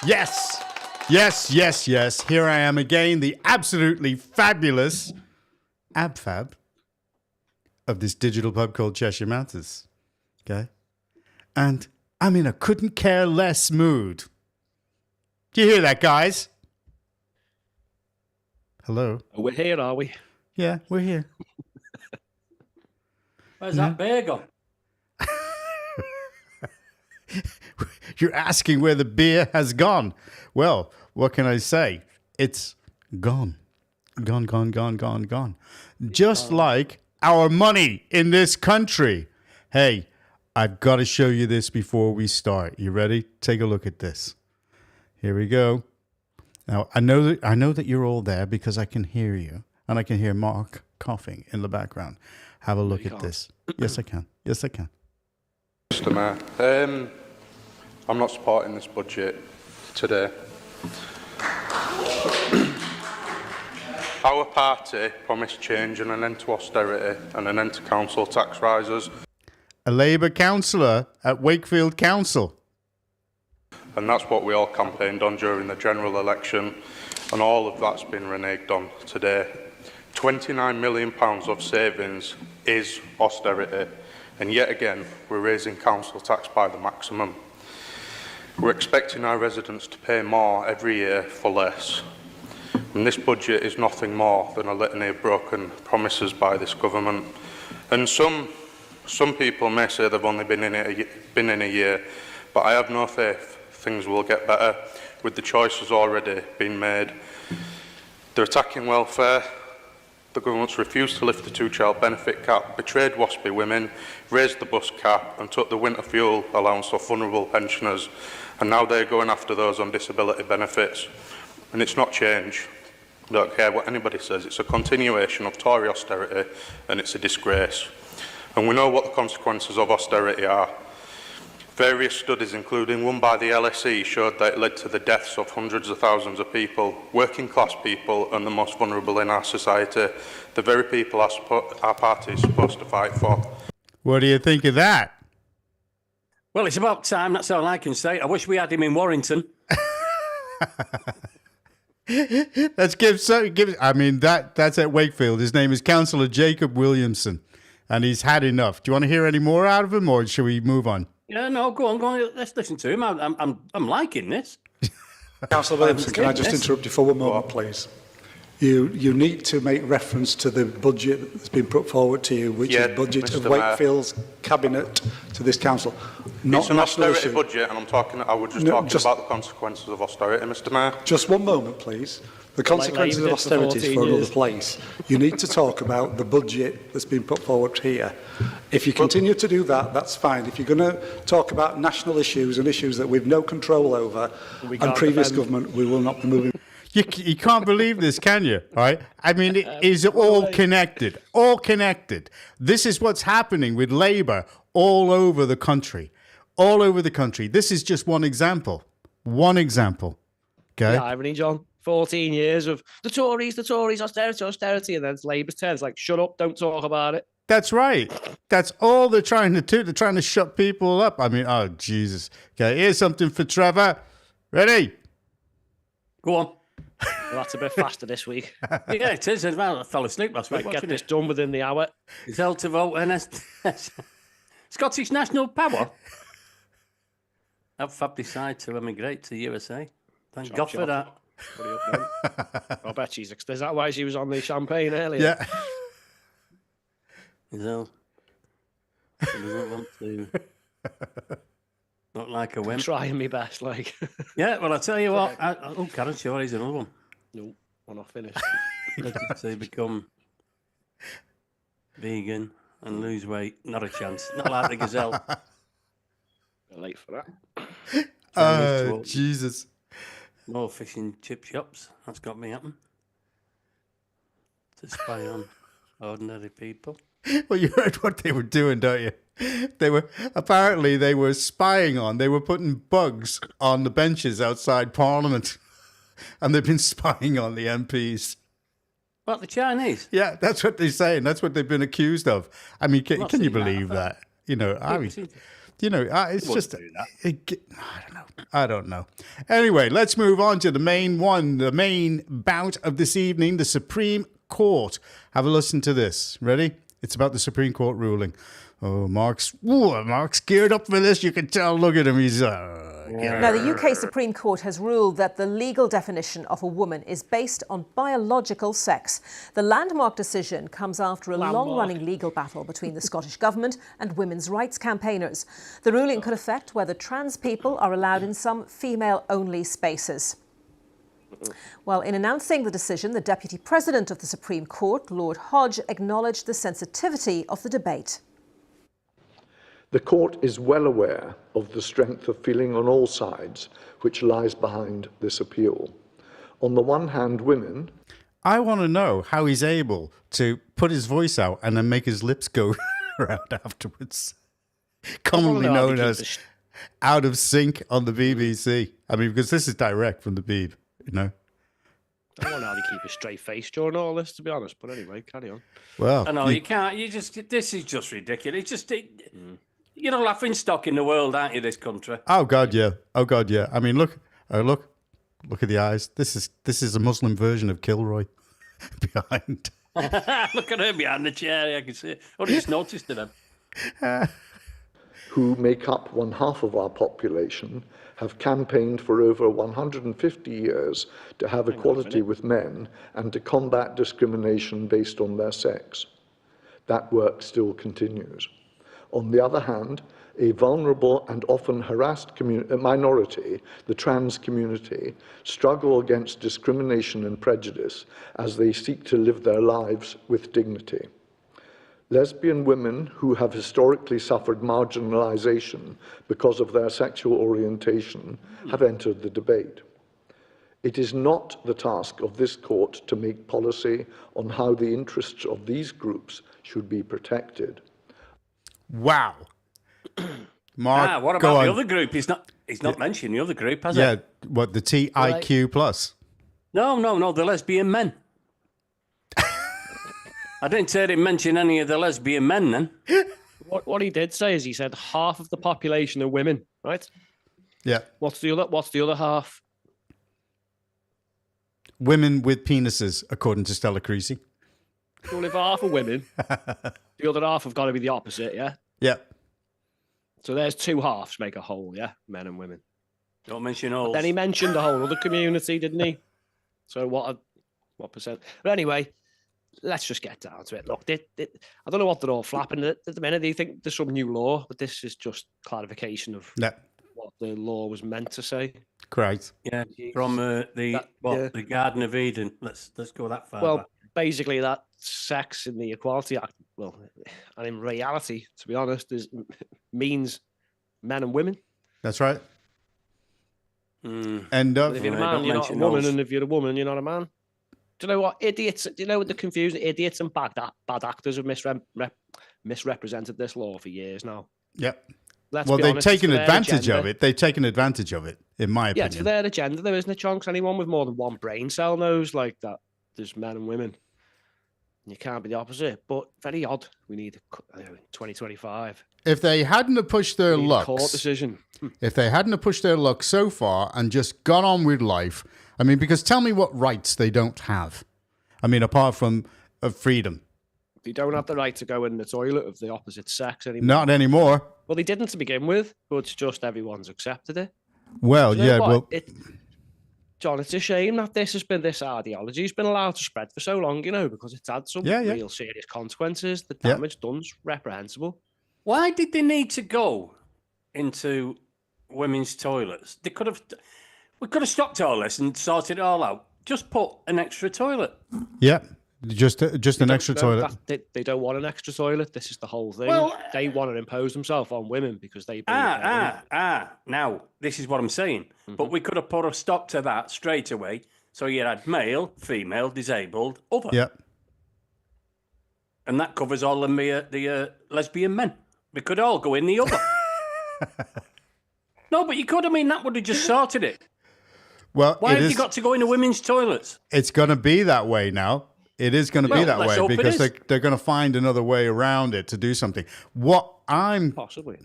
Yes. Yes, yes, yes. Here I am again, the absolutely fabulous AbFab of this digital pub called Cheshire Matters. Okay? And I'm in a couldn't care less mood. Do you hear that, guys? Hello? We're here, are we? Yeah, we're here. Where's that beer gone? You're asking where the beer has gone. Well, what can I say? It's gone. Gone, gone, gone, gone, gone. Just like our money in this country. Hey, I've got to show you this before we start. You ready? Take a look at this. Here we go. Now, I know that you're all there because I can hear you. And I can hear Mark coughing in the background. Have a look at this. Yes, I can. Yes, I can. Mr. Mayor, I'm not supporting this budget today. Our party promised change and an end to austerity and an end to council tax rises. A Labour councillor at Wakefield Council. And that's what we all campaigned on during the general election, and all of that's been reneged on today. £29 million of savings is austerity, and yet again we're raising council tax by the maximum. We're expecting our residents to pay more every year for less, and this budget is nothing more than a litany of broken promises by this government. And some people may say they've only been in a year, but I have no faith things will get better with the choices already being made. They're attacking welfare. The government's refused to lift the two-child benefit cap, betrayed WASPy women, raised the bus cap and took the winter fuel allowance off vulnerable pensioners. And now they're going after those on disability benefits. And it's not change. I don't care what anybody says. It's a continuation of Tory austerity, and it's a disgrace. And we know what the consequences of austerity are. Various studies, including one by the LSE, showed that it led to the deaths of hundreds of thousands of people, working class people and the most vulnerable in our society, the very people our party is supposed to fight for. What do you think of that? Well, it's about time, that's all I can say. I wish we had him in Warrington. Let's I mean, that's at Wakefield. His name is Councillor Jacob Williamson, and he's had enough. Do you want to hear any more out of him, or should we move on? Yeah, no, go on. Let's listen to him. I'm liking this. Councillor Williamson, can I just interrupt you for one moment, please? You need to make reference to the budget that's been put forward to you, which is the budget of Wakefield's cabinet to this council. Not it's an austerity budget, and I was just talking about the consequences of austerity, Mr. Mayor. Just one moment, please. The consequences of austerity is for another place. You need to talk about the budget that's been put forward here. If you continue to do that, that's fine. If you're going to talk about national issues and issues that we've no control over, and previous government, we will not be moving. You can't believe this, can you? Right? I mean, it is all connected. All connected. This is what's happening with Labour all over the country. All over the country. This is just one example. One example. Okay? The irony, John. 14 years of the Tories, austerity, and then it's Labour's turn. It's like, shut up, don't talk about it. That's right. That's all they're trying to do. They're trying to shut people up. I mean, oh, Jesus. Okay, here's something for Trevor. Ready? Go on. Well, that's a bit faster this week. Yeah, it is. I fell asleep last week. Get this done within the hour. It's held to vote and Scottish National Power have Fab decided to emigrate to the USA. Thank God for that. I bet she's. Is that why she was on the champagne earlier? Yeah. So, she doesn't want to look like a wimp. Trying my best, like. Yeah, well, I'll tell you what. Karen Shore is another one. No, we're not finished. To become vegan and lose weight. Not a chance. Not like the gazelle. We're late for that. Jesus. More fish and chip shops. That's got me happen. To spy on ordinary people. Well, you heard what they were doing, don't you? They were spying on. They were putting bugs on the benches outside Parliament, and they've been spying on the MPs. What, the Chinese? Yeah, that's what they're saying. That's what they've been accused of. I mean, can you believe that? You know, I mean, You know, it's Wouldn't just, do that. I don't know. Anyway, let's move on to the main one, the main bout of this evening, the Supreme Court. Have a listen to this. Ready? It's about the Supreme Court ruling. Oh, Mark's geared up for this. You can tell. Look at him. He's Now, the UK Supreme Court has ruled that the legal definition of a woman is based on biological sex. The landmark decision comes after a long-running legal battle between the Scottish Government and women's rights campaigners. The ruling could affect whether trans people are allowed in some female-only spaces. Well, in announcing the decision, the Deputy President of the Supreme Court, Lord Hodge, acknowledged the sensitivity of the debate. The court is well aware of the strength of feeling on all sides which lies behind this appeal. On the one hand, women... I want to know how he's able to put his voice out and then make his lips go around afterwards. Commonly known as out of sync on the BBC. I mean, because this is direct from the Beeb, you know. I don't know how to keep a straight face during all this, to be honest. But anyway, carry on. Well, I know you can't. This is just ridiculous. You're a laughing stock in the world, aren't you? This country. Oh God, yeah. Oh God, yeah. I mean, look at the eyes. This is a Muslim version of Kilroy behind. Look at her behind the chair. I can see it. I just noticed it. who make up one half of our population, have campaigned for over 150 years to have equality with men and to combat discrimination based on their sex. That work still continues. On the other hand, a vulnerable and often harassed minority, the trans community, struggle against discrimination and prejudice as they seek to live their lives with dignity. Lesbian women who have historically suffered marginalization because of their sexual orientation have entered the debate. It is not the task of this court to make policy on how the interests of these groups should be protected. Wow. Mark, what about the other group? He's not mentioned the other group, has he? Yeah, what, the TIQ plus? No, the lesbian men. I didn't say he mention any of the lesbian men then. What he did say is he said half of the population are women, right? Yeah. What's the other half? Women with penises, according to Stella Creasy. Well, if half are women, the other half have got to be the opposite, yeah? Yeah. So there's two halves make a whole, yeah? Men and women. Don't mention all. Then he mentioned the whole other community, didn't he? So what percent? But anyway, let's just get down to it. Look, I don't know what they're all flapping at the minute. They think there's some new law, but this is just clarification of what the law was meant to say. Correct. Yeah, from the Garden of Eden. Let's go that far. Well, back. basically that sex in the Equality Act, well, and in reality, to be honest, means men and women. That's right. And if you're a man, you're not a woman, and if you're a woman, you're not a man. Do you know what idiots? Do you know what the confused idiots and bad actors have misrepresented this law for years now? Yep. Let's well, be they've honest, taken it's advantage their of it. They've taken advantage of it, in my opinion. Yeah, it's their agenda. There isn't a chance anyone with more than one brain cell knows like that. There's men and women. You can't be the opposite. But very odd. We need 2025. If they hadn't have pushed their luck, court decision. If they hadn't have pushed their luck so far and just got on with life, I mean, because tell me what rights they don't have. I mean, apart from freedom. They don't have the right to go in the toilet of the opposite sex anymore. Not anymore. Well, they didn't to begin with, but it's just everyone's accepted it. Well, you know yeah, what? well... John, it's a shame that this ideology has been allowed to spread for so long, you know, because it's had some real serious consequences. The damage done's reprehensible. Why did they need to go into women's toilets? We could have stopped all this and sorted it all out. Just put an extra toilet. Yeah, just an extra toilet. They don't want an extra toilet. This is the whole thing. Well, they want to impose themselves on women because they believe Now, this is what I'm saying. Mm-hmm. But we could have put a stop to that straight away. So you had male, female, disabled, other. Yeah. And that covers all the lesbian men. We could all go in the other. No, but you could. I mean, that would have just sorted it. Well, why have you got to go into women's toilets? It's going to be that way now. It is going to be that way because they're going to find another way around it to do something. What I'm possibly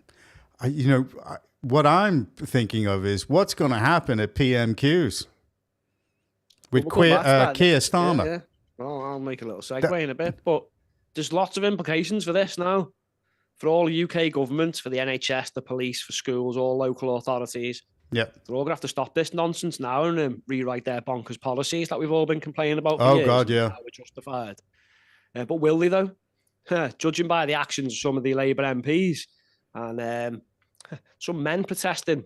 What I'm thinking of is what's going to happen at PMQs with We'll come back to that. Keir Starmer. Yeah. Well, I'll make a little segue in a bit, but there's lots of implications for this now. For all UK governments, for the NHS, the police, for schools, all local authorities. Yeah. They're all going to have to stop this nonsense now and rewrite their bonkers policies that we've all been complaining about for Oh, years. God, yeah. How we're justified. But will they, though? Judging by the actions of some of the Labour MPs and some men protesting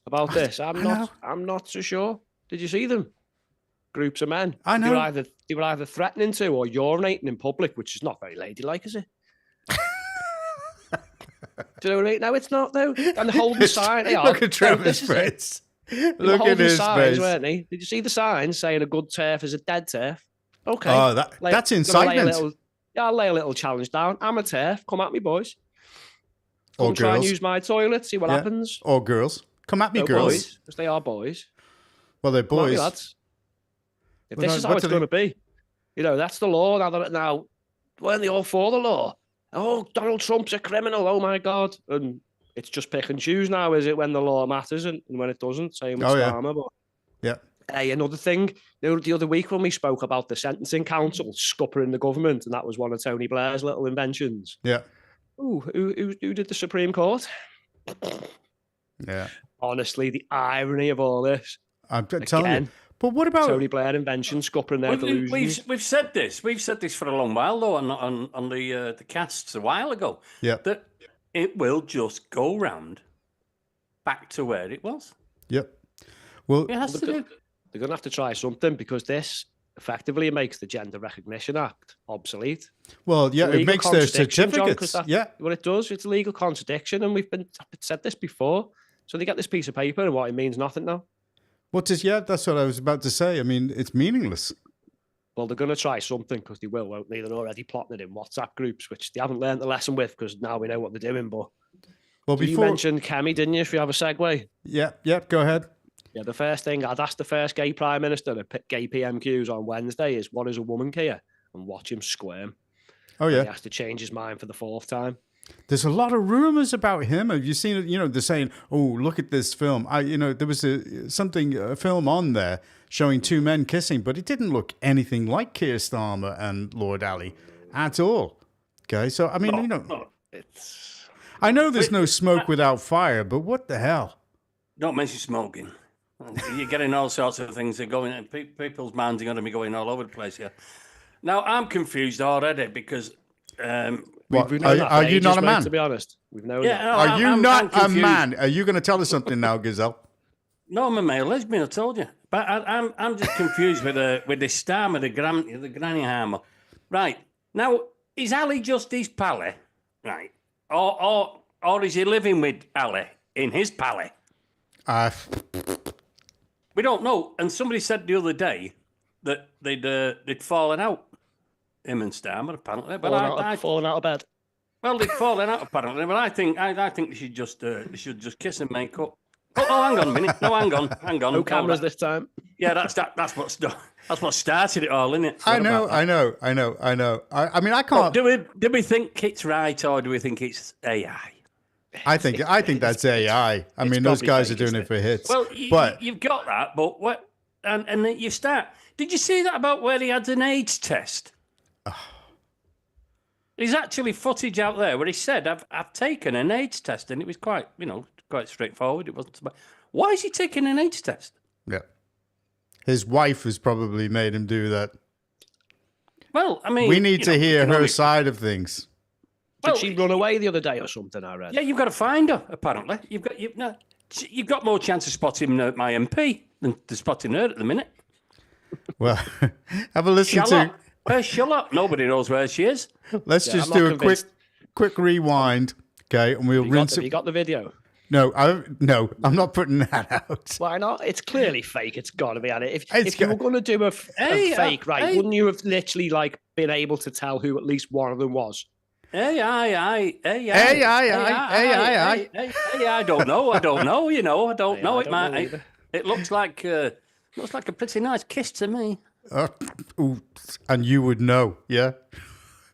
about this, I'm not so sure. Did you see them? Groups of men. I know. They were either threatening to or urinating in public, which is not very ladylike, is it? Do you know what I mean? No, it's not, though. And the holding sign. Look at Trevor's face. Look at his signs, face. Weren't they? Did you see the signs saying a good turf is a dead turf? Okay. Oh, that's incitement. I'll lay a little challenge down. I'm a turf. Come at me, boys. Come Or try and girls. use my toilet. See what happens. Or girls. Come at me, No, girls. boys, because they are boys. Well, they're Come at me, boys. lads. If Well, this is what how it's do they- going to be, that's the law. Now, weren't they all for the law? Oh, Donald Trump's a criminal. Oh my God! And it's just pick and choose now, is it? When the law matters and when it doesn't. Same with Starmer. But Yeah. hey, another thing. The other week when we spoke about the sentencing council scuppering the government, and that was one of Tony Blair's little inventions. Yeah. Ooh, who did the Supreme Court? Yeah. Honestly, the irony of all this. I'm telling you. Again, But what about Tony Blair invention scuppering their delusions. We've said this. We've said this for a long while, though, on the casts a while ago. Yeah. That it will just go round back to where it was. Yep. Well, It has to do. They're going to have to try something because this effectively makes the Gender Recognition Act obsolete. well, yeah, It's a it legal makes their contradiction, John, 'cause certificates. Yeah. What it does, it's a legal contradiction, and I've said this before. So they get this piece of paper, and what it means nothing now. That's what I was about to say. I mean, it's meaningless. Well, they're going to try something because they will, won't they? They're already plotting it in WhatsApp groups, which they haven't learned the lesson with because now we know what they're doing. But Well, you mentioned Kemi, didn't you? If you have a segue. Yeah, go ahead. Yeah, the first thing I'd ask the first gay prime minister at gay PMQs on Wednesday is, what is a woman, Kia? And watch him squirm. Oh, He yeah. has to change his mind for the fourth time. There's a lot of rumors about him. Have you seen it? They're saying, "Oh, look at this film." There was a film on there showing two men kissing, but it didn't look anything like Keir Starmer and Lord Ali at all. Okay, so I mean, It's I know there's no smoke without fire, but what the hell? Don't mention smoking. You're getting all sorts of things that are going. People's minds are going to be going all over the place here. Now I'm confused already because. What, we've known that for are you ages, not a mate, man? to be honest. We've known Yeah, that. no, Are you I'm not a confused. man? Are you going to tell us something now, Gazelle? No, I'm a male lesbian. I told you, but I'm just confused with the Starmer, the granny hammer. Right now, is Ali just his pally? Right, or is he living with Ali in his pally? We don't know. And somebody said the other day that they'd fallen out, him and Starmer apparently. But Falling out of bed. well, they'd fallen out apparently. But I think they should just kiss and make up. Oh, hang on a minute. No, hang on. No cameras this time. Yeah, that's what started it all, isn't it? I know. I mean, I can't. Do we think it's right or do we think it's AI? I think that's AI. I mean, those probably guys are fake, doing isn't it for hits. Well, but you've got that, but what? And then you start. Did you see that about where he had an AIDS test? There's actually footage out there where he said, "I've taken an AIDS test," and it was quite straightforward. It wasn't. Why is he taking an AIDS test? yeah, his wife has probably made him do that. Well, I mean, We need to hear her economic- side of things. Did Well, she run away the other day or something, I read? Yeah, you've got to find her. Apparently, you've got more chance of spotting my MP than to spotting her at the minute. Well, have a listen Charlotte, to. where's Charlotte? Nobody knows where she is. Let's Yeah, just I'm not do a convinced. quick rewind, okay? And we'll rinse Have it. you got the video? No, I'm not putting that out. Why not? It's clearly fake. It's got to be at it. It's If you were got- going to do a fake, right, hey. wouldn't you have literally been able to tell who at least one of them was? AI. I don't know. I don't know. I don't know. It might. either. It looks like a pretty nice kiss to me. Ooh, and you would know, yeah?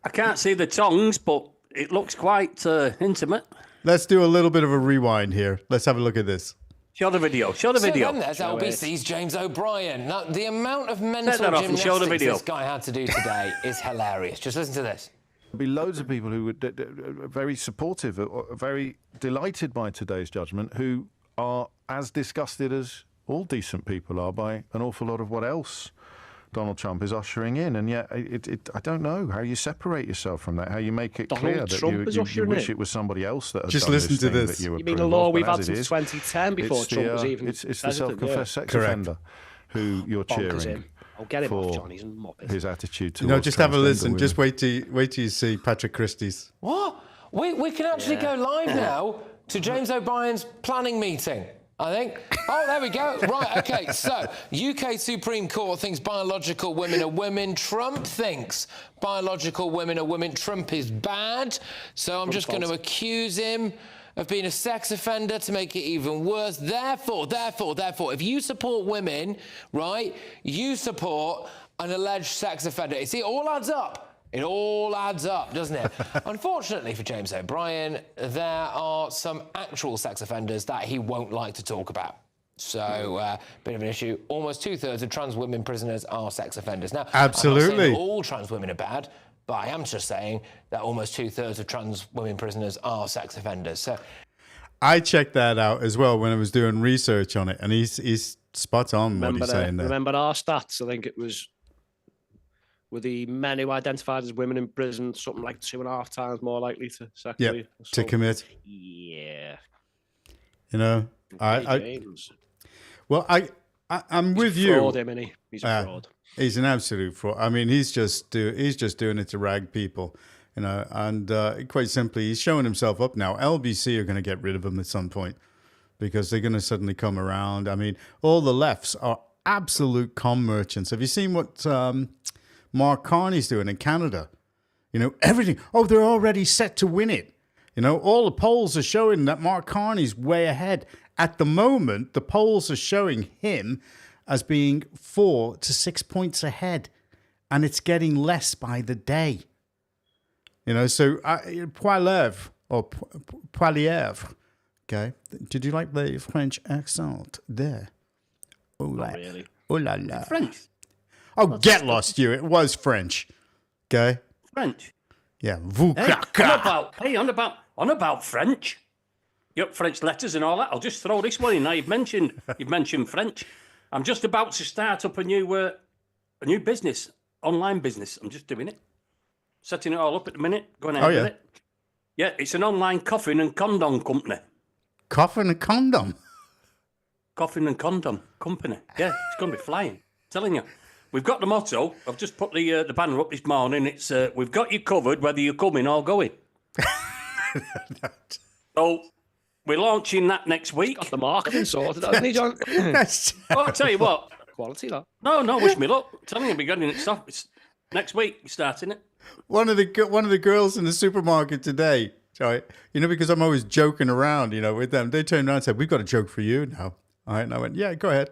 I can't see the tongues, but it looks quite intimate. let's do a little bit of a rewind here. Let's have a look at this. Show the video. Show the So video. then there's LBC's James O'Brien. Now, the amount of mental that off and show the gymnastics video. this guy had to do today is hilarious. Just listen to this. There'll be loads of people who are very supportive, or very delighted by today's judgment, who are as disgusted as all decent people are by an awful lot of what else Donald Trump is ushering in. And yet, I don't know how you separate yourself from that, how you make it Donald clear that Trump is you ushering wish in? it was somebody else that had Just done listen this to thing this. that you You mean the approve law of, we've but had as it since is, 2010 before it's Trump the, was even it's the president, self-confessed sex Correct. offender who you're Bonkers cheering him. I'll get him off, for John. He's a muppet. his attitude towards No, just have a transgender listen. women. Just wait till you see Patrick Christie's. What? We can actually go live now to James O'Brien's planning meeting, I think. Oh, there we go. Right, OK. So, UK Supreme Court thinks biological women are women. Trump thinks biological women are women. Trump is bad. So I'm just going to accuse him of being a sex offender to make it even worse. Therefore, if you support women, right, you support an alleged sex offender. You see, it all adds up. It all adds up, doesn't it? Unfortunately for James O'Brien, there are some actual sex offenders that he won't like to talk about. So, bit of an issue. Almost 2/3 of trans women prisoners are sex offenders. Now, I'm not Absolutely. saying that all trans women are bad, but I am just saying that almost 2/3 of trans women prisoners are sex offenders. So, I checked that out as well when I was doing research on it, and he's spot on what he's saying there. Remember our stats? I think it was with the men who identified as women in prison, something like 2.5 times more likely to sexually Yep, to assault. commit. Yeah. You know, James. I'm with He's a you. fraud, him, isn't he? He's a fraud. He's an absolute fraud. I mean, he's just doing it to rag people, you know. And quite simply, he's showing himself up now. LBC are going to get rid of him at some point because they're going to suddenly come around. I mean, all the lefts are absolute con merchants. Have you seen what Mark Carney's doing in Canada? You know, everything. Oh, they're already set to win it. You know, all the polls are showing that Mark Carney's way ahead. At the moment, the polls are showing him as being 4 to 6 points ahead. And it's getting less by the day. You know, so Poilievre, okay? Did you like the French accent there? Oh, Not really. Oh la la. French. Oh, get lost, you. It was French. Okay? French. Yeah. Vous Hey, caca. on about French. Yep, French letters and all that. I'll just throw this one in. Now you've mentioned French. I'm just about to start up a new business, online business. I'm just doing it, setting it all up at the minute. Going ahead with it. Yeah, it's an online coffin and condom company. Coffin and condom. Coffin and condom company. Yeah, it's going to be flying. I'm telling you. We've got the motto. I've just put the banner up this morning. It's we've got you covered whether you're coming or going. So we're launching that next week. Got the marketing sorted, hasn't he, John? That's Oh, I'll tell you what. Quality, that. No, wish me luck. I'm telling you, we're getting it stuff. It's next week. We're starting it. one of the girls in the supermarket today. Right, you know, because I'm always joking around, you know, with them. They turned around and said, "We've got a joke for you now." All right, and I went, "Yeah, go ahead."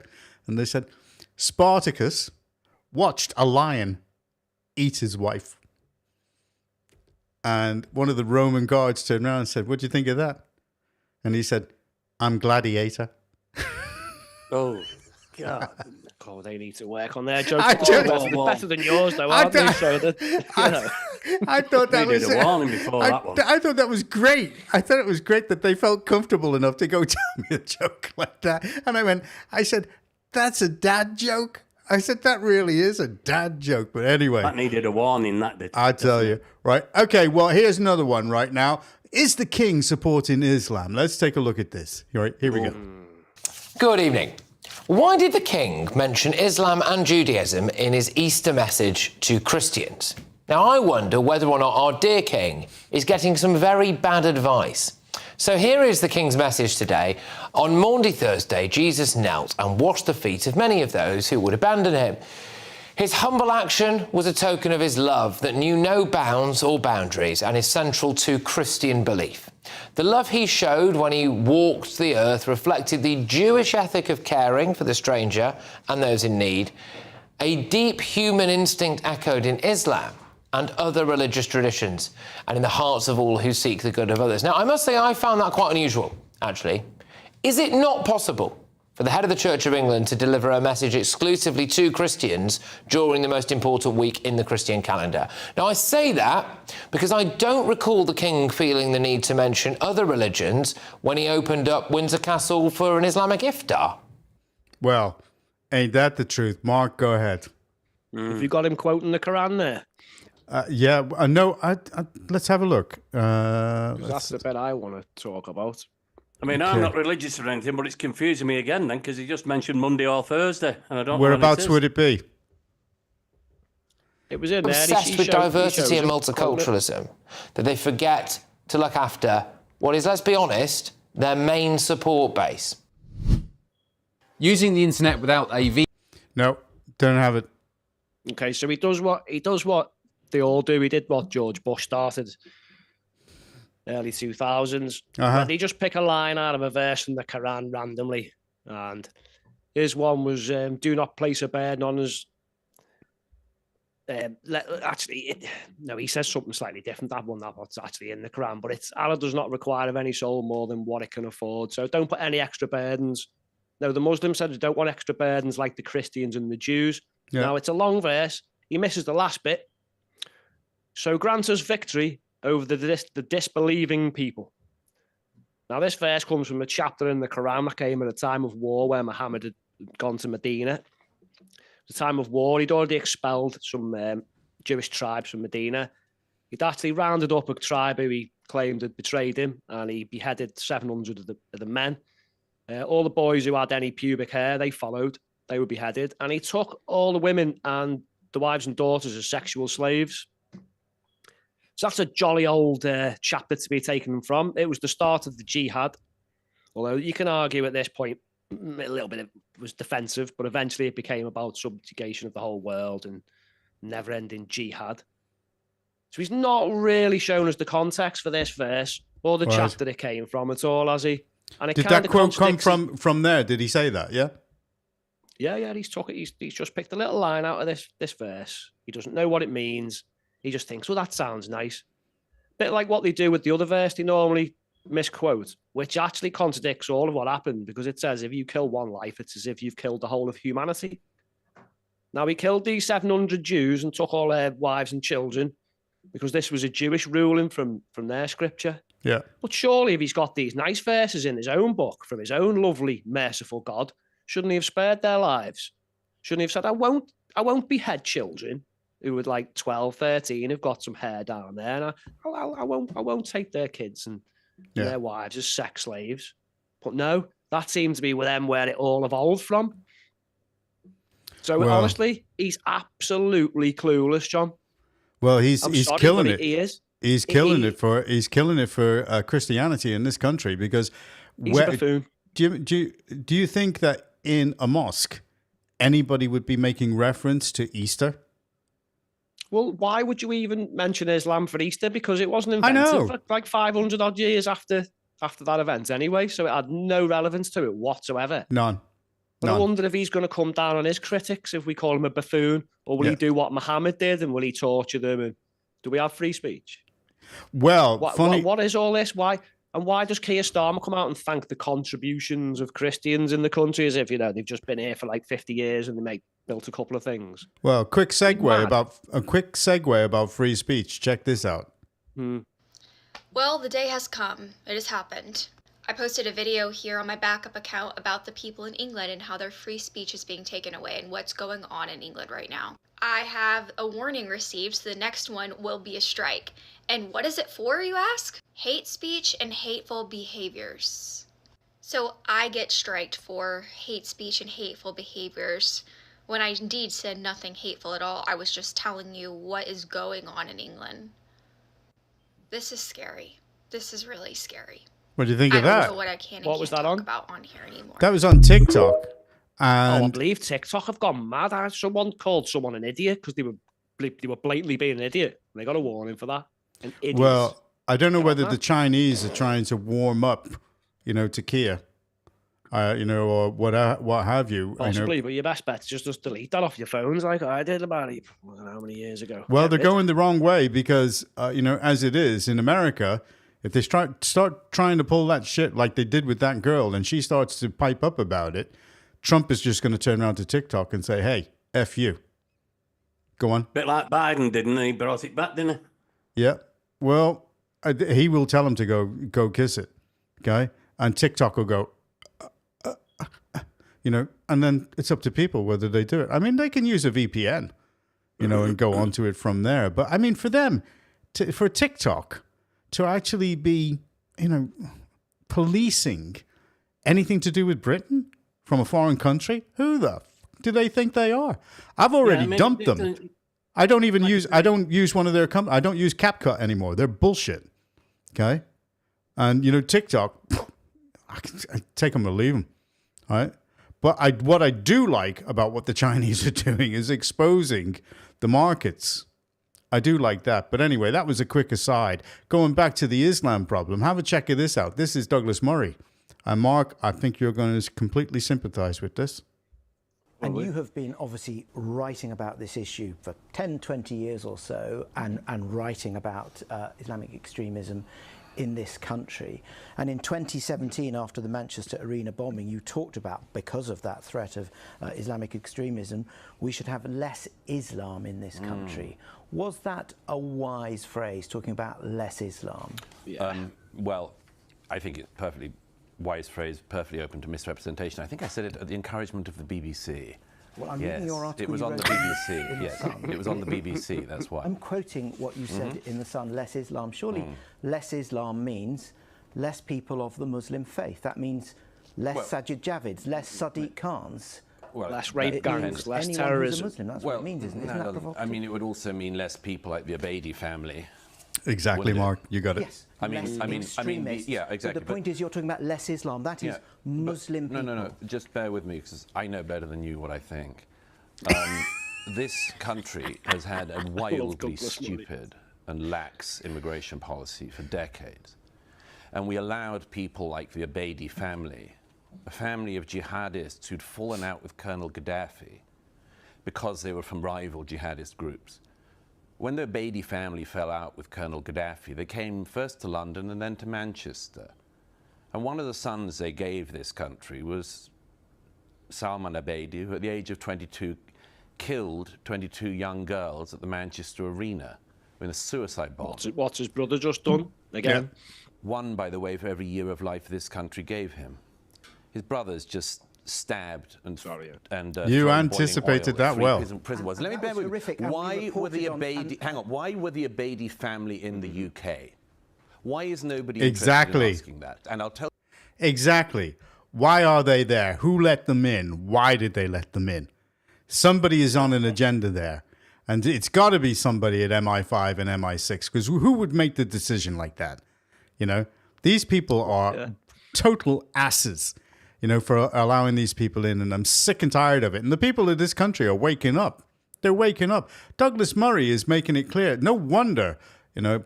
And they said, Spartacus watched a lion eat his wife. And one of the Roman guards turned around and said, "What do you think of that?" And he said, "I'm gladiator." Oh, God. Oh, they need to work on their jokes. I They're don't- better than yours, though, aren't they? So that, you know. I thought that They was did a warning before that one. I thought that was great. I thought it was great that they felt comfortable enough to go tell me a joke like that. And I said, "That's a dad joke." I said, "That really is a dad joke." But anyway, That needed a warning, that did. I tell you, right? Okay, well, here's another one right now. Is the king supporting Islam? Let's take a look at this. All right, here we go. good evening. Why did the king mention Islam and Judaism in his Easter message to Christians? Now, I wonder whether or not our dear king is getting some very bad advice. So here is the king's message today. On Maundy Thursday, Jesus knelt and washed the feet of many of those who would abandon him. His humble action was a token of his love that knew no bounds or boundaries and is central to Christian belief. The love he showed when he walked the earth reflected the Jewish ethic of caring for the stranger and those in need, a deep human instinct echoed in Islam, and other religious traditions, and in the hearts of all who seek the good of others. Now, I must say I found that quite unusual, actually. Is it not possible for the head of the Church of England to deliver a message exclusively to Christians during the most important week in the Christian calendar? Now, I say that because I don't recall the King feeling the need to mention other religions when he opened up Windsor Castle for an Islamic iftar. Well, ain't that the truth? Mark, go ahead. Have you got him quoting the Quran there? No, let's have a look. 'Cause that's the bit I want to talk about. I mean, I'm not religious or anything, but it's confusing me again then, because he just mentioned Monday or Thursday, and I don't know Whereabouts would it be? It was in there. Obsessed with diversity and multiculturalism, that they forget to look after what is, let's be honest, their main support base. Using the internet without AV. No, don't have it. Okay, so he does what they all do. He did what George Bush started, early 2000s. Where they just pick a line out of a verse in the Quran randomly, and his one was, "Do not place a burden on us." He says something slightly different. That one, that what's actually in the Quran, but it's Allah does not require of any soul more than what it can afford. So don't put any extra burdens. Now, the Muslims said they don't want extra burdens like the Christians and the Jews. Yeah. Now, it's a long verse. He misses the last bit. So grant us victory over the disbelieving people. Now, this verse comes from a chapter in the Quran that came at a time of war where Muhammad had gone to Medina. The time of war, he'd already expelled some Jewish tribes from Medina. He'd actually rounded up a tribe who he claimed had betrayed him, and he beheaded 700 of the men. All the boys who had any pubic hair, they followed. They were beheaded. And he took all the women and the wives and daughters as sexual slaves. So that's a jolly old chapter to be taken from. It was the start of the jihad. Although you can argue at this point, a little bit was defensive, but eventually it became about subjugation of the whole world and never-ending jihad. So he's not really shown us the context for this verse or the chapter it came from at all, has he? And it did that quote come from there? Did he say that? Yeah. Yeah. He's just picked a little line out of this verse. He doesn't know what it means. He just thinks, well, that sounds nice. Bit like what they do with the other verse. They normally misquote, which actually contradicts all of what happened, because it says if you kill one life, it's as if you've killed the whole of humanity. Now, he killed these 700 Jews and took all their wives and children because this was a Jewish ruling from their scripture. Yeah. But surely if he's got these nice verses in his own book from his own lovely, merciful God, shouldn't he have spared their lives? Shouldn't he have said, I won't behead children who were like 12, 13, who've got some hair down there, and I won't take their kids and their wives as sex slaves. But no, that seems to be with them where it all evolved from. So honestly, he's absolutely clueless, John. Well, he's killing it. He is. He's killing it for Christianity in this country, because he's a buffoon. Do you think that in a mosque anybody would be making reference to Easter? Well, why would you even mention Islam for Easter? Because it wasn't invented for like 500 odd years after that event anyway, so it had no relevance to it whatsoever. None. I wonder if he's going to come down on his critics if we call him a buffoon, or will he do what Muhammad did and will he torture them? And do we have free speech? Well, what is all this? Why does Keir Starmer come out and thank the contributions of Christians in the country as if they've just been here for like 50 years and they built a couple of things? Well, quick segue about free speech. Check this out. Well, the day has come. It has happened. I posted a video here on my backup account about the people in England and how their free speech is being taken away and what's going on in England right now. I have a warning received, so the next one will be a strike. And what is it for, you ask? Hate speech and hateful behaviors. So I get striked for hate speech and hateful behaviors when I indeed said nothing hateful at all. I was just telling you what is going on in England. This is scary. This is really scary. What do you think of that? I don't know what I can and can't talk about on here anymore. That was on TikTok. And I believe TikTok have gone mad. Someone called someone an idiot because they were blatantly being an idiot. They got a warning for that. Well, I don't know whether the Chinese are trying to warm up, to Keir. or what have you. Possibly, but your best bet is just delete that off your phones, like I did about I don't know how many years ago. Well, they're going the wrong way because, as it is in America, if they start trying to pull that shit like they did with that girl and she starts to pipe up about it, Trump is just going to turn around to TikTok and say, hey, F you. Go on. Bit like Biden, didn't he? Brought it back, didn't he? Yeah. Well, he will tell him to go kiss it. Okay. And TikTok will go, and then it's up to people whether they do it. I mean, they can use a VPN, and go onto it from there. But I mean, for them, for TikTok to actually be, policing anything to do with Britain from a foreign country, who the do they think they are? I've already dumped them. I don't use one of their companies. I don't use CapCut anymore. They're bullshit. Okay. And, TikTok, I take them or leave them. All right. But what I do like about what the Chinese are doing is exposing the markets. I do like that. But anyway, that was a quick aside. Going back to the Islam problem, have a check of this out. This is Douglas Murray. And Mark, I think you're going to completely sympathize with this. And you have been obviously writing about this issue for 10, 20 years or so and writing about Islamic extremism in this country. And in 2017, after the Manchester Arena bombing, you talked about, because of that threat of Islamic extremism, we should have less Islam in this country. Was that a wise phrase, talking about less Islam? Well, I think it's perfectly wise phrase, perfectly open to misrepresentation. I think I said it at the encouragement of the BBC. Well, I'm reading your article. It was on the BBC. Yes, it was on the BBC. That's why. I'm quoting what you said in The Sun, less Islam. Surely less Islam means less people of the Muslim faith. That means less Sajid Javids, less Sadiq Khans. Well, less rape gangs, less terrorism. Muslim. That's what it means, isn't it? Isn't that provocative? I mean, it would also mean less people like the Abedi family. Exactly, Mark. You got it. Yes. Yeah, exactly. But the point is, you're talking about less Islam. That is Muslim people. No. Just bear with me, because I know better than you what I think. This country has had a wildly stupid and lax immigration policy for decades. And we allowed people like the Abedi family, a family of jihadists who'd fallen out with Colonel Gaddafi because they were from rival jihadist groups. When the Abedi family fell out with Colonel Gaddafi, they came first to London and then to Manchester. And one of the sons they gave this country was Salman Abedi, who at the age of 22 killed 22 young girls at the Manchester Arena in a suicide bomb. What's his brother just done again? Yeah. One, by the way, for every year of life this country gave him. His brother's just stabbed and you anticipated that well. Prison was. Let me bear with you. Why were the Abedi? Hang on. Why were the Abedi family in the UK? Why is nobody interested in asking that? And I'll tell. Exactly. Why are they there? Who let them in? Why did they let them in? Somebody is on an agenda there, and it's got to be somebody at MI5 and MI6, because who would make the decision like that? These people are total asses. For allowing these people in, and I'm sick and tired of it. And the people of this country are waking up. They're waking up. Douglas Murray is making it clear. No wonder,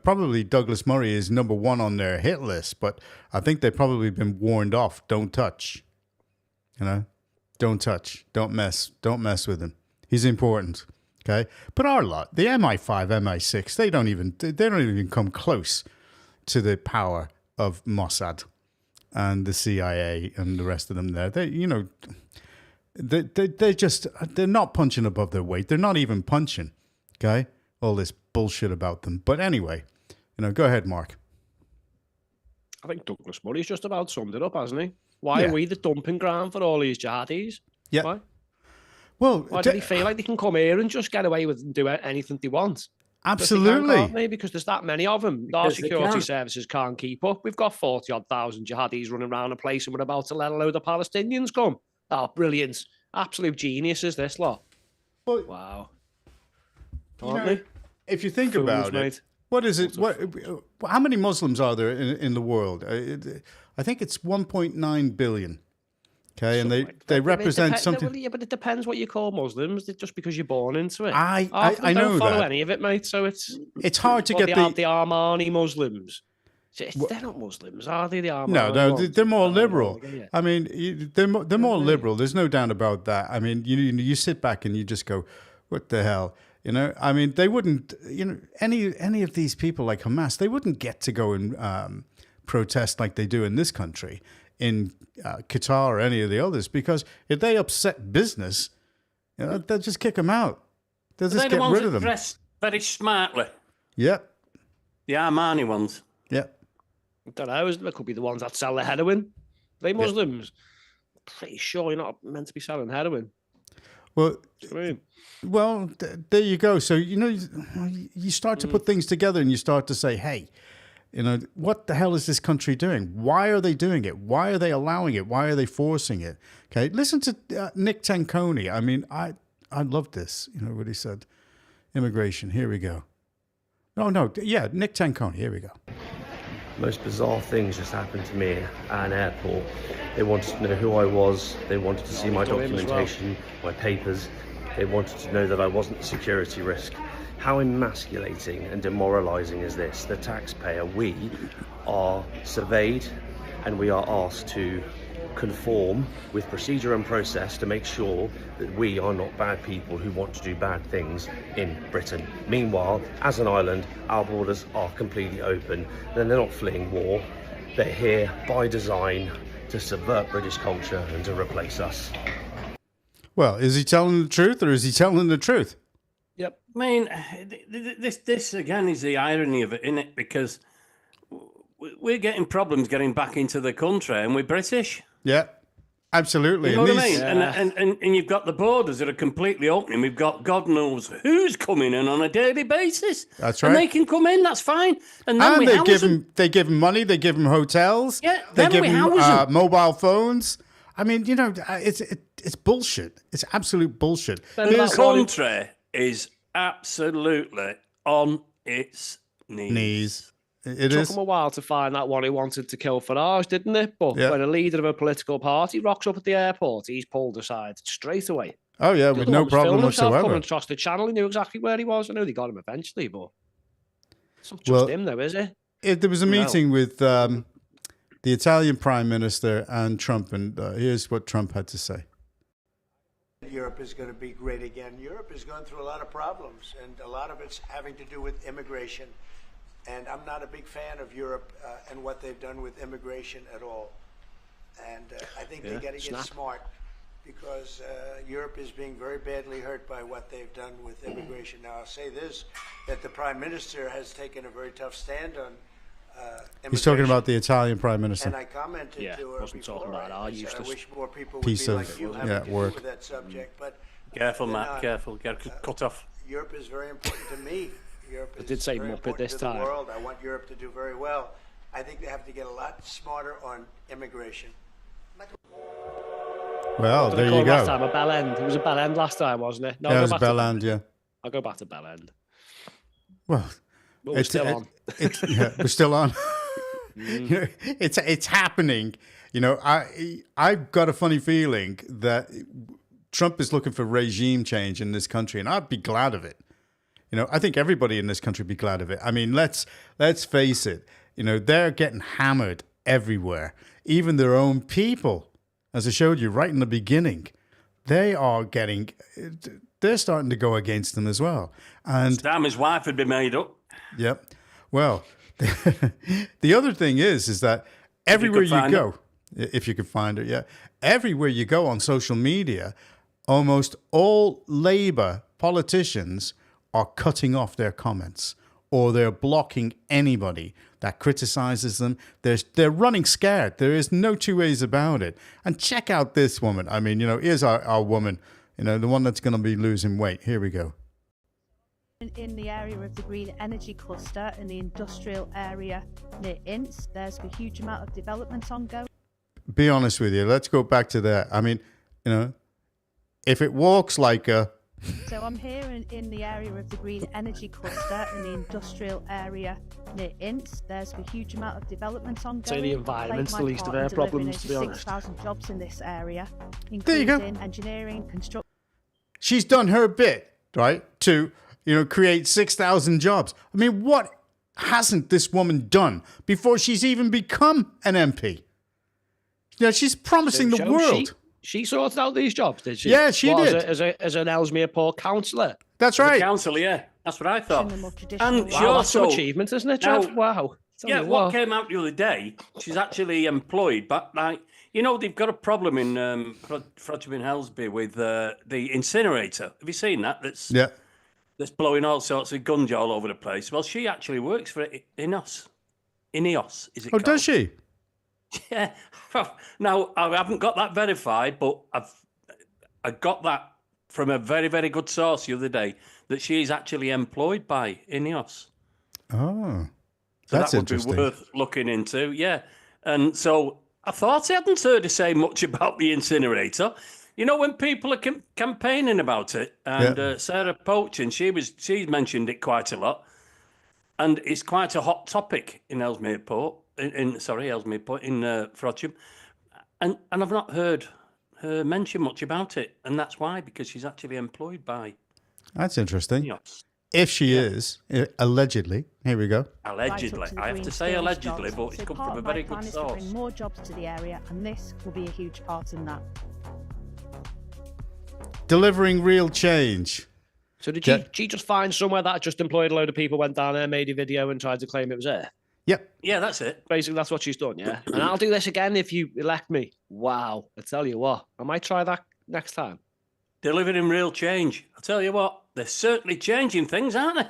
probably Douglas Murray is number one on their hit list, but I think they've probably been warned off. Don't touch. Don't touch. Don't mess with him. He's important. Okay. But our lot, the MI5, MI6, they don't even come close to the power of Mossad and the CIA and the rest of them there. They're not punching above their weight. They're not even punching. Okay? All this bullshit about them. But anyway, go ahead, Mark. I think Douglas Murray's just about summed it up, hasn't he? Why are we the dumping ground for all these jihadis? Yeah. Why? Well, why do they feel like they can come here and just get away with and do anything they want? Absolutely. Because there's that many of them. Our security services can't keep up. We've got 40,000 jihadis running around a place, and we're about to let a load of Palestinians come. Oh, brilliant. Absolute geniuses, this lot. Well, wow. If you think about it, what is it? How many Muslims are there in the world? I think it's 1.9 billion. Okay, and they represent something. Yeah, but it depends what you call Muslims. Just because you're born into it. I know don't follow that. any of it, mate. So it's hard to get the Armani Muslims. They're not Muslims, are they? They are. No, they're more liberal. I mean, they're more liberal. There's no doubt about that. I mean, you sit back and you just go, what the hell? You know, I mean, they wouldn't, you know, any of these people like Hamas, they wouldn't get to go and protest like they do in this country, in Qatar or any of the others, because if they upset business, you know, they'll just kick them out. They'll just get rid of them. Dress very smartly. Yep. The Armani ones. Yep. I don't know. It could be the ones that sell the heroin. They Muslims. Pretty sure you're not meant to be selling heroin. Well, I well, there you go. So, you know, you start to put things together and you start to say, hey, you know, what the hell is this country doing? Why are they doing it? Why are they allowing it? Why are they forcing it? Okay, listen to Nick Tanconi. I mean, I love this. You know what he said? Immigration. Here we go. No, yeah, Nick Tanconi. Here we go. Most bizarre things just happened to me at an airport. They wanted to know who I was. They wanted to see my documentation, my papers. They wanted to know that I wasn't a security risk. How emasculating and demoralizing is this? The taxpayer, we are surveyed and we are asked to conform with procedure and process to make sure that we are not bad people who want to do bad things in Britain. Meanwhile, as an island, our borders are completely open. Then they're not fleeing war. They're here by design to subvert British culture and to replace us. Well, is he telling the truth or is he telling the truth? Yep. I mean, this again is the irony of it, isn't it? Because we're getting problems getting back into the country and we're British. Yeah, absolutely. You know what I mean? Yeah. And you've got the borders that are completely open. We've got God knows who's coming in on a daily basis. That's right. And they can come in, that's fine. And then they give them money, they give them hotels, yeah, they give them mobile phones. I mean, you know, it's bullshit. It's absolute bullshit. The country is absolutely on its knees. It took him a while to find that one who wanted to kill Farage, didn't it? But when a leader of a political party rocks up at the airport, he's pulled aside straight away. Oh, yeah, with no problem whatsoever. Coming across the channel, he knew exactly where he was. I know they got him eventually, but it's not just him, though, is it? There was a meeting with the Italian Prime Minister and Trump, and here's what Trump had to say. Europe is going to be great again. Europe is going through a lot of problems, and a lot of it's having to do with immigration. And I'm not a big fan of Europe and what they've done with immigration at all. And I think they got to get smart, because Europe is being very badly hurt by what they've done with immigration. Now, I'll say this, that the Prime Minister has taken a very tough stand on immigration. He's talking about the Italian Prime Minister. And I commented to her wasn't before, talking about I said, I wish more people would piece be of like you having to deal with that subject. But careful, Matt, careful. Get cut off. Europe is very important to me. Europe I did say Muppet this time. World. I want Europe to do very well. I think they have to get a lot smarter on immigration. Well, there you go. Last time a bell end. It was a bell end last time, wasn't it? No, yeah, it was a bell end. Yeah. I'll go back to bell end. Well, we're still on. We're still on. You know, it's happening. You know, I've got a funny feeling that Trump is looking for regime change in this country, and I'd be glad of it. You know, I think everybody in this country would be glad of it. I mean, let's face it. You know, they're getting hammered everywhere. Even their own people, as I showed you right in the beginning, they're starting to go against them as well. And Damn, his wife would be made up. Yep. Well, the other thing is that everywhere you go, if you can find her, yeah, everywhere you go on social media, almost all Labour politicians are cutting off their comments, or they're blocking anybody that criticizes them. They're running scared. There is no two ways about it. And check out this woman. I mean, you know, here's our woman, you know, the one that's going to be losing weight. Here we go. In the area of the green energy cluster in the industrial area near Ince, there's a huge amount of development ongoing. Be honest with you. Let's go back to that. I mean, you know, if it walks like a... So I'm here in the area of the green energy cluster in the industrial area near Ince. There's a huge amount of development ongoing. So the environment's the least of our problems, to be honest. 6,000 jobs in this area, there you go. including engineering, construction. She's done her bit, right, to, you know, create 6,000 jobs. I mean, what hasn't this woman done before she's even become an MP? You know, she's promising the world. She sorted out these jobs, did she? Yeah, she did. As an Ellesmere Port councillor. That's right. Councillor, yeah. That's what I thought. And she Wow, that's some also, achievement, isn't it, Trev? Wow. Tell yeah, you what came out the other day, she's actually employed, but like, you know, they've got a problem in Frodsham in Helsby with the incinerator. Have you seen that? That's blowing all sorts of gunge all over the place. Well, she actually works for INEOS. INEOS, is it called? Does she? Yeah. Now, I haven't got that verified, but I got that from a very, very good source the other day, that she is actually employed by INEOS. Oh, so that's that would interesting. be worth looking into, yeah. And so I thought I hadn't heard her say much about the incinerator. You know, when people are campaigning about it, and Sarah Poachin, she's mentioned it quite a lot, and it's quite a hot topic in Ellesmere Port, Ellesmere Port in Frodsham, and I've not heard her mention much about it, and that's why, because she's actually employed by. That's interesting. INEOS. If she is, allegedly, here we go. Allegedly, I have to say allegedly, but it's come from a very good plan is to source. bring more jobs to the area, and this will be a huge part in that. Delivering real change. So did she just find somewhere that just employed a load of people, went down there, made a video and tried to claim it was her? Yep. Yeah, that's it. Basically, that's what she's done, yeah? And I'll do this again if you elect me. Wow. I tell you what, I might try that next time. Delivering real change. I'll tell you what, they're certainly changing things, aren't they?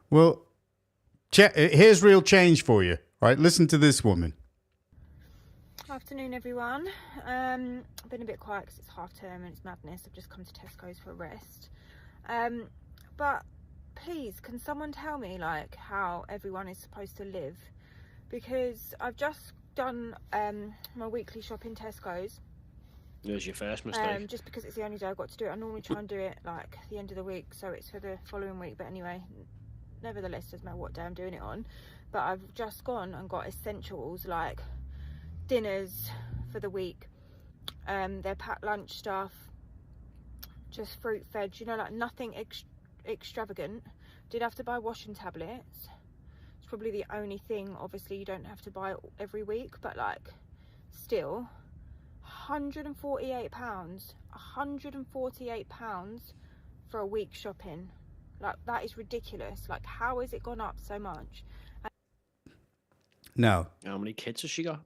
Well, here's real change for you. Right, listen to this woman. Afternoon, everyone. Been a bit quiet because it's half term and it's madness. I've just come to Tesco's for a rest. But please, can someone tell me like how everyone is supposed to live? Because I've just done my weekly shop in Tesco's. There's your first mistake. Just because it's the only day I've got to do it. I normally try and do it like the end of the week, so it's for the following week. But anyway, nevertheless, doesn't matter what day I'm doing it on. But I've just gone and got essentials like dinners for the week, their packed lunch stuff, just fruit, veg, you know, like nothing extravagant. Did have to buy washing tablets. It's probably the only thing, obviously you don't have to buy it every week, but like still £148 for a week shopping. Like that is ridiculous. Like how has it gone up so much? No. How many kids has she got?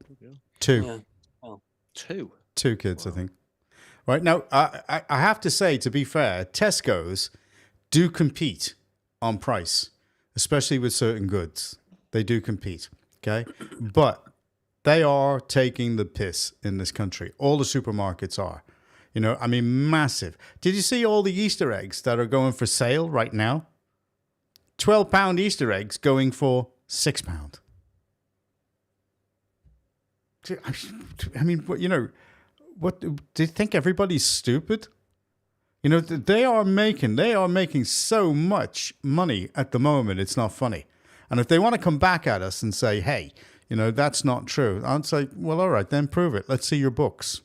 2. Yeah. Oh, 2? 2 kids, I think. Right, now, I have to say, to be fair, Tesco's do compete on price, especially with certain goods. They do compete, okay? But they are taking the piss in this country. All the supermarkets are. You know, I mean, massive. Did you see all the Easter eggs that are going for sale right now? £12 Easter eggs going for £6. I mean, you know, what do you think? Everybody's stupid? You know, they are making so much money at the moment. It's not funny. And if they want to come back at us and say, hey, you know, that's not true, I'd say, well, all right, then prove it. Let's see your books.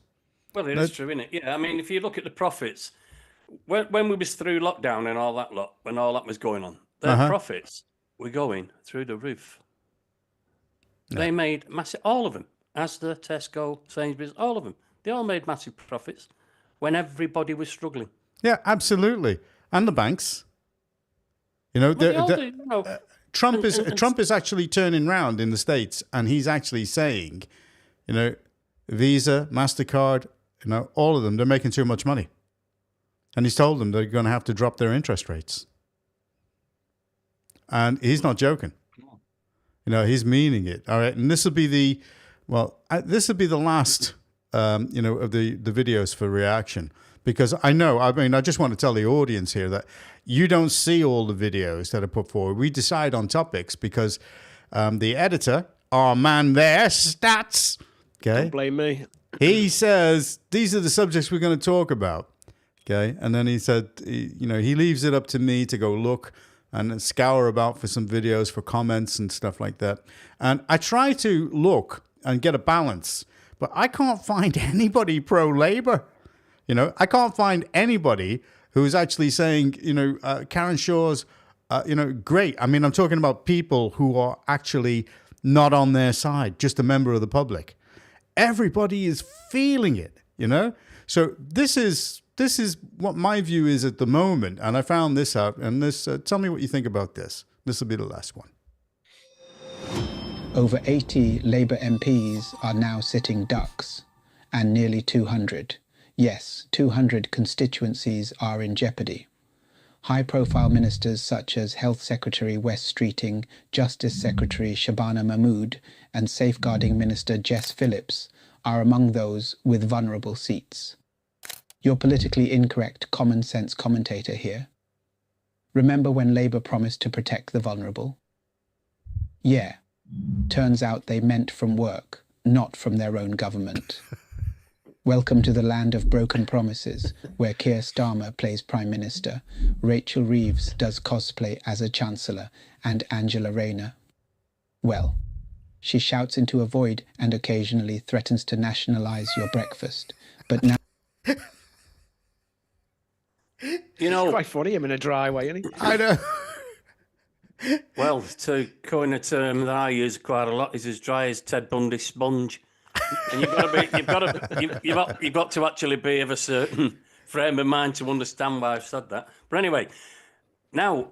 Well, it is true, isn't it? Yeah, I mean, if you look at the profits, when we was through lockdown and all that lot, when all that was going on, their profits were going through the roof. No. They made massive, all of them. Asda, Tesco, Sainsbury's, all of them. They all made massive profits when everybody was struggling. Yeah, absolutely. And the banks. You know, Trump is actually turning round in the States, and he's actually saying, you know, Visa, MasterCard, you know, all of them, they're making too much money. And he's told them they're going to have to drop their interest rates. And he's not joking. You know, he's meaning it. All right. And this will be the last, you know, of the videos for reaction, because I just want to tell the audience here that you don't see all the videos that are put forward. We decide on topics because the editor, our man there, Stats, okay? Don't blame me. He says, these are the subjects we're going to talk about, okay? And then he said, you know, he leaves it up to me to go look and scour about for some videos, for comments and stuff like that. And I try to look and get a balance, but I can't find anybody pro-Labour. You know, I can't find anybody who's actually saying, you know, Karen Shaw's great. I mean, I'm talking about people who are actually not on their side, just a member of the public. Everybody is feeling it, So this is what my view is at the moment, and I found this out. And this, tell me what you think about this. This will be the last one. Over 80 Labour MPs are now sitting ducks, and nearly 200. Yes, 200 constituencies are in jeopardy. High-profile ministers such as Health Secretary Wes Streeting, Justice Secretary Shabana Mahmood, and Safeguarding Minister Jess Phillips are among those with vulnerable seats. Your politically incorrect common sense commentator here. Remember when Labour promised to protect the vulnerable? Yeah, turns out they meant from work, not from their own government. Welcome to the land of broken promises, where Keir Starmer plays Prime Minister, Rachel Reeves does cosplay as a Chancellor, and Angela Rayner. Well, she shouts into a void and occasionally threatens to nationalise your breakfast. But now... It's quite funny, him in a dry way, isn't he? I know. Well, to coin a term that I use quite a lot, is as dry as Ted Bundy's sponge. And you've got to actually be of a certain frame of mind to understand why I've said that. But anyway, now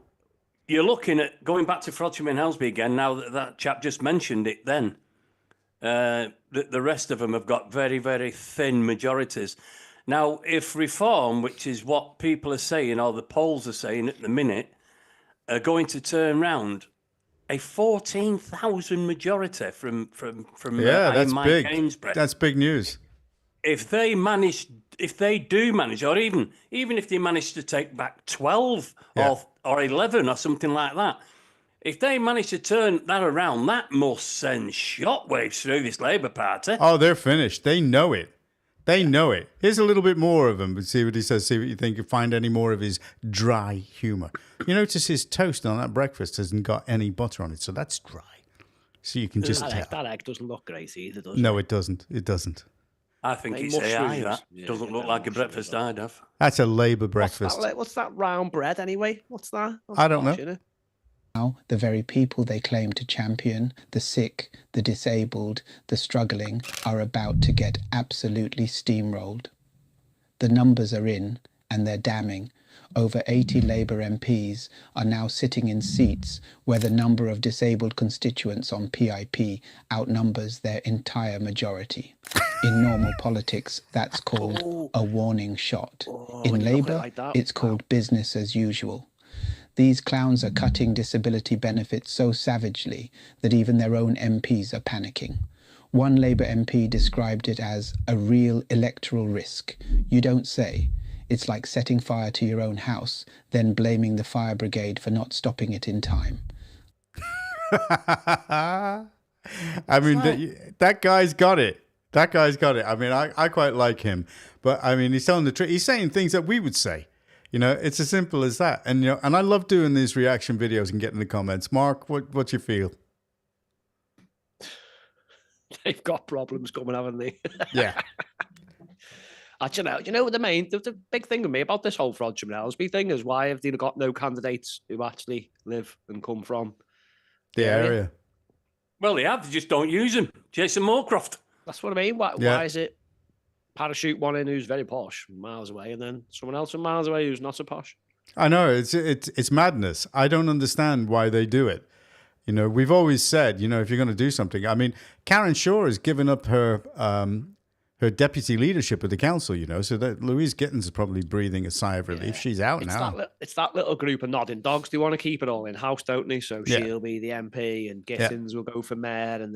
you're looking at going back to Frodsham and Helsby again. Now that chap just mentioned it, then the rest of them have got very, very thin majorities. Now, if Reform, which is what people are saying, or the polls are saying at the minute, are going to turn round, a 14,000 majority from that's Mike big. Gainsborough. That's big news. If they do manage, or even if they manage to take back 12 or 11 or something like that, if they manage to turn that around, that must send shockwaves through this Labour Party. Oh, they're finished. They know it. They know it. Here's a little bit more of him. See what he says. See what you think. You find any more of his dry humour. You notice his toast on that breakfast hasn't got any butter on it, so that's dry. So you can just tell. That egg doesn't look great either, does No, it? it doesn't. It doesn't. I think They it's AI, mushrooms. that. Doesn't look like a breakfast I'd have. That's a Labour breakfast. What's that round bread anyway? What's that? I don't know. Posh, innit? Now, the very people they claim to champion, the sick, the disabled, the struggling, are about to get absolutely steamrolled. The numbers are in, and they're damning. Over 80 Labour MPs are now sitting in seats where the number of disabled constituents on PIP outnumbers their entire majority. In normal politics, that's called a warning shot. In Labour, it's called business as usual. These clowns are cutting disability benefits so savagely that even their own MPs are panicking. One Labour MP described it as a real electoral risk. You don't say. It's like setting fire to your own house, then blaming the fire brigade for not stopping it in time. I mean, that guy's got it. That guy's got it. I mean, I quite like him. But, I mean, he's telling the truth. He's saying things that we would say. It's as simple as that. And and I love doing these reaction videos and getting the comments. Mark, what you feel? They've got problems coming, haven't they? Yeah. The big thing with me about this whole Frodsham and Helsby thing is, why have they got no candidates who actually live and come from the area? Well, they have. They just don't use them. Jason Moorcroft. That's what I mean. Why is it parachute one in who's very posh, miles away, and then someone else from miles away who's not so posh? I know, it's madness. I don't understand why they do it. We've always said, if you're going to do something. I mean, Karen Shaw has given up her deputy leadership of the council, so that Louise Gittins is probably breathing a sigh of relief. She's out now. It's that little group of nodding dogs. They want to keep it all in-house, don't they? So she'll be the MP and Gittins will go for mayor, and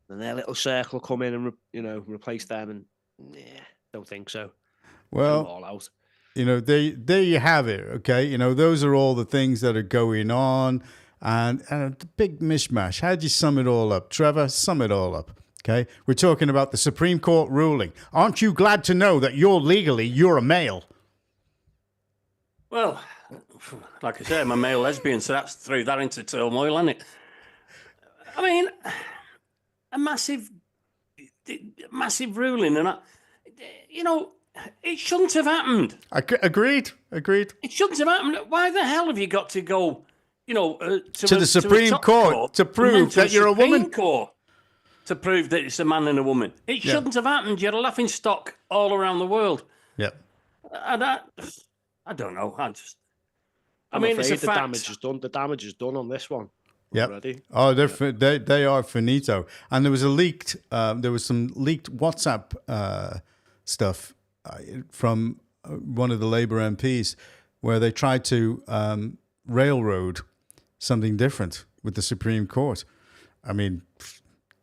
their little circle will come in and, replace them. And don't think so. Well, all out. There you have it, okay? Those are all the things that are going on, and the big mishmash. How do you sum it all up? Trevor, sum it all up, okay? We're talking about the Supreme Court ruling. Aren't you glad to know that you're a male? Well, like I said, I'm a male lesbian, so that's threw that into turmoil, hasn't it? I mean, a massive ruling, and it shouldn't have happened. Agreed. It shouldn't have happened. Why the hell have you got to go you know, To the Supreme Court to prove that you're a woman? Court to prove that it's a man and a woman. It shouldn't have happened. You're a laughing stock all around the world. Yep. And I don't know. I mean, mean, it's a the fact. damage is done. The damage is done on this one. Yep. Already. Oh, they are finito. And there was some leaked WhatsApp stuff from one of the Labour MPs where they tried to railroad something different with the Supreme Court. I mean,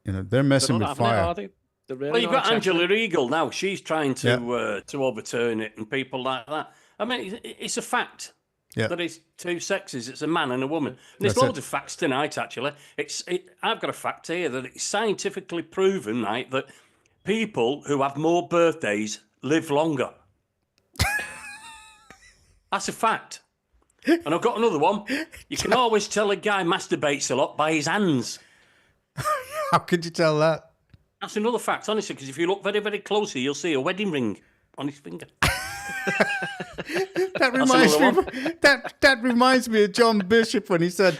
you know, they're messing with fire. Are they? Really Well, you've got Angela Regal now. She's trying to overturn it, and people like that. I mean, it's a fact that it's two sexes. It's a man and a woman. And there's loads of facts tonight, actually. I've got a fact here that it's scientifically proven, right, that people who have more birthdays live longer. That's a fact. And I've got another one. You can always tell a guy masturbates a lot by his hands. How could you tell that? That's another fact, honestly, because if you look very, very closely, you'll see a wedding ring on his finger. That reminds me of John Bishop when he said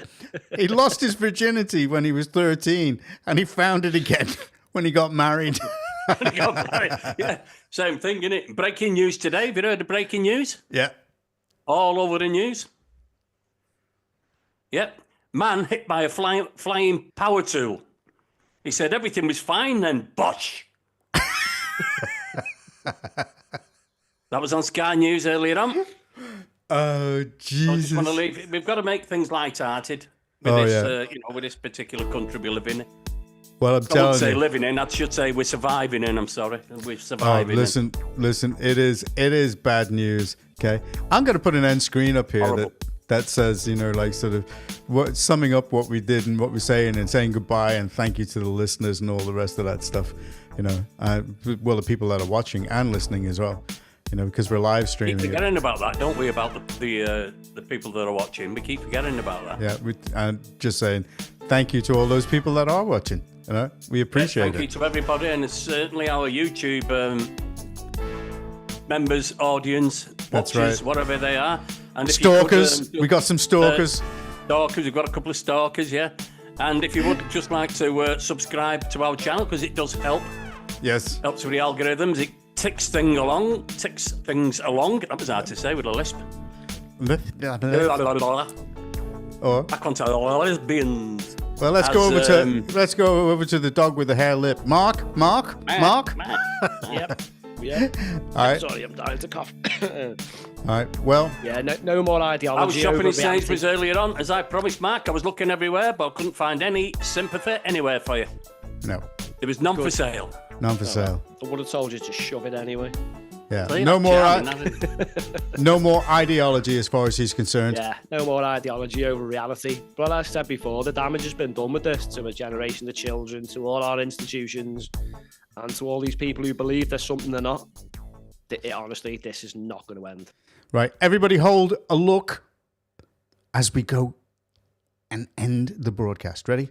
he lost his virginity when he was 13 and he found it again when he got married. Yeah, same thing, isn't it? Breaking news today. Have you heard of breaking news? Yeah. All over the news. Yep. Man hit by a flying power tool. He said everything was fine, then bosh. That was on Sky News earlier on. Oh, Jesus. I just want to leave. We've got to make things light-hearted with with this particular country we live in. Well, I'm I telling wouldn't say you. living in. I should say we're surviving in. I'm sorry, we're surviving. Listen. It is bad news. Okay, I'm going to put an end screen up here that says, you know, like sort of summing up what we did and what we're saying and saying goodbye and thank you to the listeners and all the rest of that stuff. You know, well, the people that are watching and listening as well. You know, because we're live streaming. Keep forgetting about that, don't we? About the people that are watching. We keep forgetting about that. Yeah, and just saying thank you to all those people that are watching. You know, we appreciate it. Thank you to everybody, and it's certainly our YouTube members, audience, That's watchers, right. whatever they are. And if Stalkers. you could, We got some stalkers. Stalkers. We've got a couple of stalkers, yeah. And if you would just like to subscribe to our channel, because it does help. Yes. Helps with the algorithms. It ticks things along. That was hard to say with a lisp. Or back onto lesbians. Well, let's go over to the dog with the hair lip. Mark. Yep. All right. Sorry, I'm dying to cough. All right. Well. Yeah. No more ideology. I was shopping in over reality. Sainsbury's earlier on, as I promised, Mark. I was looking everywhere, but I couldn't find any sympathy anywhere for you. No. There was none for sale. None for sale. I would have told you to shove it anyway. Yeah. So you're No not more. charming, No more ideology as far as he's concerned. Yeah, no more ideology over reality. But like I said before, the damage has been done with this to a generation of children, to all our institutions, and to all these people who believe there's something they're not. Honestly, this is not going to end. Right. Everybody hold a look as we go and end the broadcast. Ready?